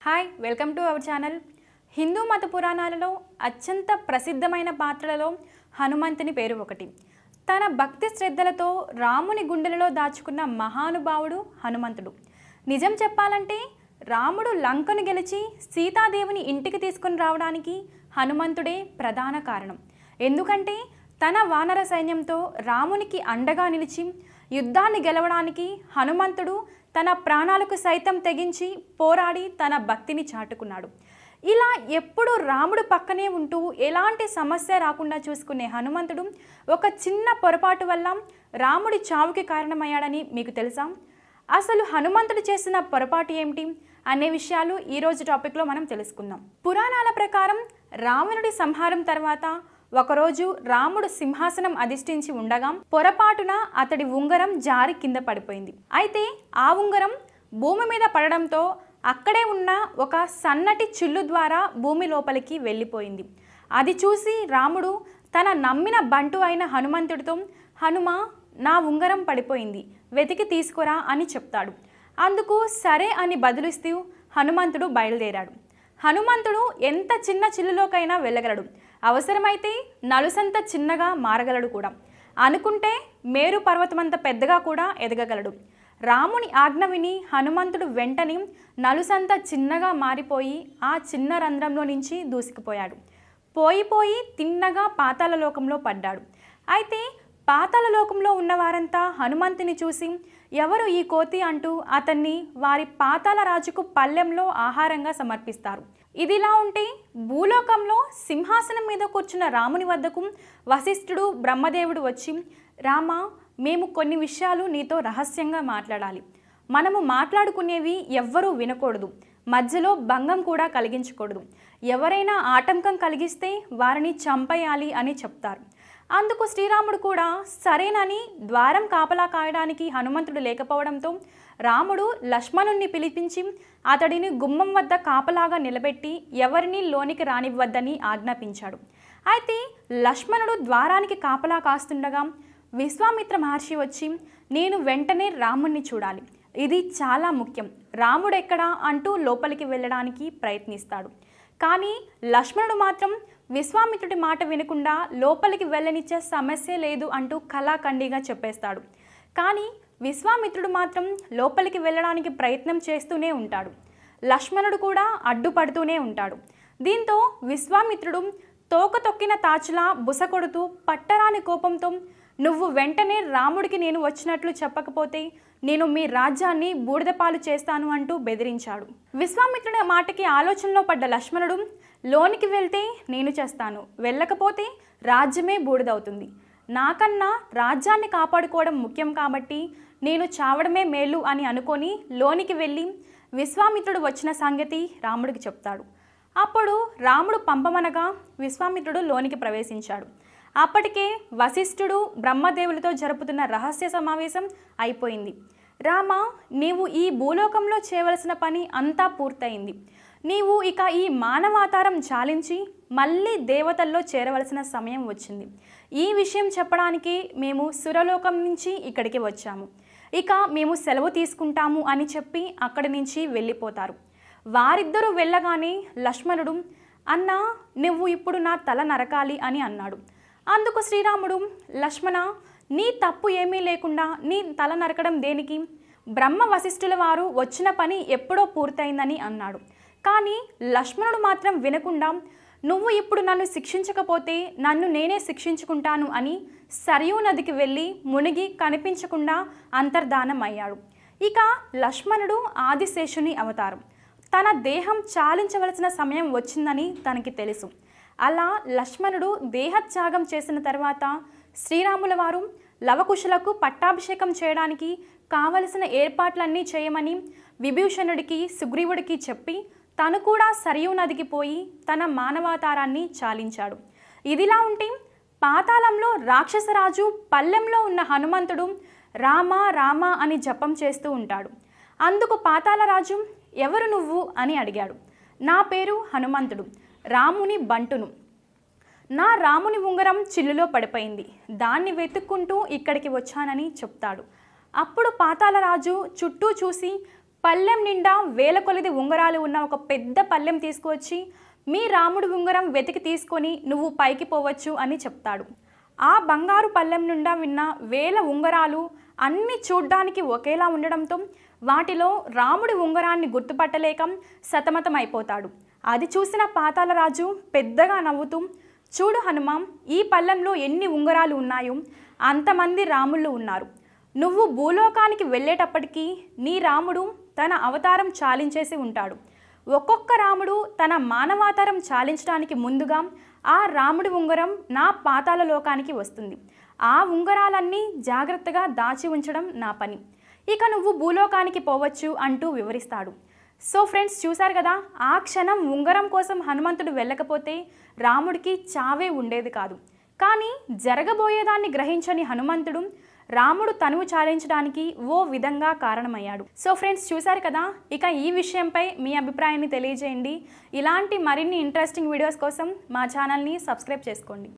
Hi welcome to our channel. Hindu మత పురాణాలలో అత్యంత ప్రసిద్ధమైన పాత్రలలో హనుమంతుని పేరు ఒకటి. తన భక్తి శ్రద్ధలతో రాముని గుండెలలో దాచుకున్న మహానుభావుడు హనుమంతుడు. నిజం చెప్పాలంటే రాముడు లంకను గెలిచి సీతాదేవిని ఇంటికి తీసుకుని రావడానికి హనుమంతుడే ప్రధాన కారణం. ఎందుకంటే తన వానర సైన్యంతో రామునికి అండగా నిలిచి యుద్ధాన్ని గెలవడానికి హనుమంతుడు తన ప్రాణాలకు సైతం తెగించి పోరాడి తన భక్తిని చాటుకున్నాడు. ఇలా ఎప్పుడు రాముడు పక్కనే ఉంటూ ఎలాంటి సమస్య రాకుండా చూసుకునే హనుమంతుడు ఒక చిన్న పొరపాటు వల్ల రాముడి చావుకి కారణమయ్యాడని మీకు తెలుసా? అసలు హనుమంతుడు చేసిన పొరపాటు ఏమిటి అనే విషయాలు ఈరోజు టాపిక్లో మనం తెలుసుకుందాం. పురాణాల ప్రకారం రావణుడి సంహారం తర్వాత ఒకరోజు రాముడు సింహాసనం అధిష్ఠించి ఉండగా పొరపాటున అతడి ఉంగరం జారి కింద పడిపోయింది. అయితే ఆ ఉంగరం భూమి మీద పడడంతో అక్కడే ఉన్న ఒక సన్నటి చిల్లు ద్వారా భూమి లోపలికి వెళ్ళిపోయింది. అది చూసి రాముడు తన నమ్మిన బంటు అయిన హనుమంతుడితో, హనుమ, నా ఉంగరం పడిపోయింది, వెతికి తీసుకురా అని చెప్తాడు. అందుకు సరే అని బదులిస్తూ హనుమంతుడు బయలుదేరాడు. హనుమంతుడు ఎంత చిన్న చిల్లులోకైనా వెళ్ళగలడు, అవసరమైతే నలుసంత చిన్నగా మారగలడు కూడా. అనుకుంటే మేరు పర్వతమంత పెద్దగా కూడా ఎదగగలడు. రాముని ఆజ్ఞ విని హనుమంతుడు వెంటనే నలుసంత చిన్నగా మారిపోయి ఆ చిన్న రంధ్రంలో నుంచి దూసుకుపోయాడు. పోయి తిన్నగా పాతాళ లోకంలో పడ్డాడు. అయితే పాతాళ లోకంలో ఉన్నవారంతా హనుమంతుని చూసి ఎవరు ఈ కోతి అంటూ అతన్ని వారి పాతాళ రాజుకు పల్లెంలో ఆహారంగా సమర్పిస్తారు. ఇదిలా ఉంటే భూలోకంలో సింహాసనం మీద కూర్చున్న రాముని వద్దకు వశిష్ఠుడు, బ్రహ్మదేవుడు వచ్చి, రామ, మేము కొన్ని విషయాలు నీతో రహస్యంగా మాట్లాడాలి. మనము మాట్లాడుకునేవి ఎవ్వరూ వినకూడదు, మధ్యలో భంగం కూడా కలిగించకూడదు. ఎవరైనా ఆటంకం కలిగిస్తే వారిని చంపేయాలి అని చెప్తారు. అందుకు శ్రీరాముడు కూడా సరేనని ద్వారం కాపలా కాయడానికి హనుమంతుడు లేకపోవడంతో రాముడు లక్ష్మణుణ్ణి పిలిపించి అతడిని గుమ్మం వద్ద కాపలాగా నిలబెట్టి ఎవరిని లోనికి రానివ్వద్దని ఆజ్ఞాపించాడు. అయితే లక్ష్మణుడు ద్వారానికి కాపలా కాస్తుండగా విశ్వామిత్ర మహర్షి వచ్చి, నేను వెంటనే రాముణ్ణి చూడాలి, ఇది చాలా ముఖ్యం, రాముడెక్కడా అంటూ లోపలికి వెళ్ళడానికి ప్రయత్నిస్తాడు. కానీ లక్ష్మణుడు మాత్రం విశ్వామిత్రుడి మాట వినకుండా లోపలికి వెళ్ళనిచ్చే సమస్య లేదు అంటూ కళాఖండిగా చెప్పేస్తాడు. కానీ విశ్వామిత్రుడు మాత్రం లోపలికి వెళ్ళడానికి ప్రయత్నం చేస్తూనే ఉంటాడు. లక్ష్మణుడు కూడా అడ్డుపడుతూనే ఉంటాడు. దీంతో విశ్వామిత్రుడు తోక తొక్కిన తాచులా బుసకొడుతూ పట్టరాని కోపంతో, నువ్వు వెంటనే రాముడికి నేను వచ్చినట్లు చెప్పకపోతే నేను మీ రాజ్యాన్ని బూడిదపాలు చేస్తాను అంటూ బెదిరించాడు. విశ్వామిత్రుడి మాటకి ఆలోచనలో పడ్డ లక్ష్మణుడు, లోనికి వెళ్తే నేను చేస్తాను, వెళ్ళకపోతే రాజ్యమే బూడిదవుతుంది, నాకన్నా రాజ్యాన్ని కాపాడుకోవడం ముఖ్యం కాబట్టి నేను చావడమే మేలు అని అనుకొని లోనికి వెళ్ళి విశ్వామిత్రుడు వచ్చిన సంగతి రాముడికి చెప్తాడు. అప్పుడు రాముడు పంపమనగా విశ్వామిత్రుడు లోనికి ప్రవేశించాడు. అప్పటికే వశిష్ఠుడు, బ్రహ్మదేవులతో జరుపుతున్న రహస్య సమావేశం అయిపోయింది. రామ, నీవు ఈ భూలోకంలో చేయవలసిన పని అంతా పూర్తయింది. నీవు ఇక ఈ మానవాతారం చాలించి మళ్ళీ దేవతల్లో చేరవలసిన సమయం వచ్చింది. ఈ విషయం చెప్పడానికి మేము సురలోకం నుంచి ఇక్కడికి వచ్చాము. ఇక మేము సెలవు తీసుకుంటాము అని చెప్పి అక్కడి నుంచి వెళ్ళిపోతారు. వారిద్దరూ వెళ్ళగానే లక్ష్మణుడు, అన్నా, నువ్వు ఇప్పుడు నా తల నరకాలి అని అన్నాడు. అందుకు శ్రీరాముడు, లక్ష్మణ, నీ తప్పు ఏమీ లేకుండా నీ తల నరకడం దేనికి? బ్రహ్మ వశిష్ఠుల వారు వచ్చిన పని ఎప్పుడో పూర్తయిందని అన్నాడు. కానీ లక్ష్మణుడు మాత్రం వినకుండా, నువ్వు ఇప్పుడు నన్ను శిక్షించకపోతే నన్ను నేనే శిక్షించుకుంటాను అని సరయూ నదికి వెళ్ళి మునిగి కనిపించకుండా అంతర్ధానం అయ్యాడు. ఇక లక్ష్మణుడు ఆదిశేషుని అవతారం. తన దేహం చాలించవలసిన సమయం వచ్చిందని తనకి తెలుసు. అలా లక్ష్మణుడు దేహత్యాగం చేసిన తర్వాత శ్రీరాముల వారు లవకుశులకు పట్టాభిషేకం చేయడానికి కావలసిన ఏర్పాట్లన్నీ చేయమని విభీషణుడికి, సుగ్రీవుడికి చెప్పి తను కూడా సరయూ నదికి పోయి తన మానవాతారాన్ని చాలించాడు. ఇదిలా ఉంటే పాతాళంలో రాక్షసరాజు పల్లెంలో ఉన్న హనుమంతుడు రామ రామ అని జపం చేస్తూ ఉంటాడు. అందుకు పాతాళరాజు, ఎవరు నువ్వు అని అడిగాడు. నా పేరు హనుమంతుడు, రాముని బంటును. నా రాముని ఉంగరం చిల్లులో పడిపోయింది, దాన్ని వెతుక్కుంటూ ఇక్కడికి వచ్చానని చెప్తాడు. అప్పుడు పాతాళరాజు చుట్టూ చూసి పళ్ళెం నిండా వేల కొలది ఉంగరాలు ఉన్న ఒక పెద్ద పళ్ళెం తీసుకువచ్చి మీ రాముడి ఉంగరం వెతికి తీసుకొని నువ్వు పైకి పోవచ్చు అని చెప్తాడు. ఆ బంగారు పళ్ళెం నుండా విన్న వేల ఉంగరాలు అన్నీ చూడ్డానికి ఒకేలా ఉండడంతో వాటిలో రాముడి ఉంగరాన్ని గుర్తుపట్టలేక సతమతమైపోతాడు. అది చూసిన పాతాళరాజు పెద్దగా నవ్వుతూ, చూడు హనుమాం, ఈ పళ్ళెంలో ఎన్ని ఉంగరాలు ఉన్నాయో అంతమంది రాముళ్ళు ఉన్నారు. నువ్వు భూలోకానికి వెళ్ళేటప్పటికీ నీ రాముడు తన అవతారం చాలించేసి ఉంటాడు. ఒక్కొక్క రాముడు తన మానవాతారం చాలించడానికి ముందుగా ఆ రాముడి ఉంగరం నా పాతాళ లోకానికి వస్తుంది. ఆ ఉంగరాలన్నీ జాగ్రత్తగా దాచి ఉంచడం నా పని. ఇక నువ్వు భూలోకానికి పోవచ్చు అంటూ వివరిస్తాడు. సో ఫ్రెండ్స్, చూశారు కదా, ఆ క్షణం ఉంగరం కోసం హనుమంతుడు వెళ్ళకపోతే రాముడికి చావే ఉండేది కాదు. కానీ జరగబోయేదాన్ని గ్రహించని హనుమంతుడు రాముడు తనువు చాలించడానికి ఓ విధంగా కారణమయ్యాడు. సో ఫ్రెండ్స్, చూశారు కదా, ఇక ఈ విషయంపై మీ అభిప్రాయాన్ని తెలియజేయండి. ఇలాంటి మరిన్ని ఇంట్రెస్టింగ్ వీడియోస్ కోసం మా ఛానల్ని సబ్స్క్రైబ్ చేసుకోండి.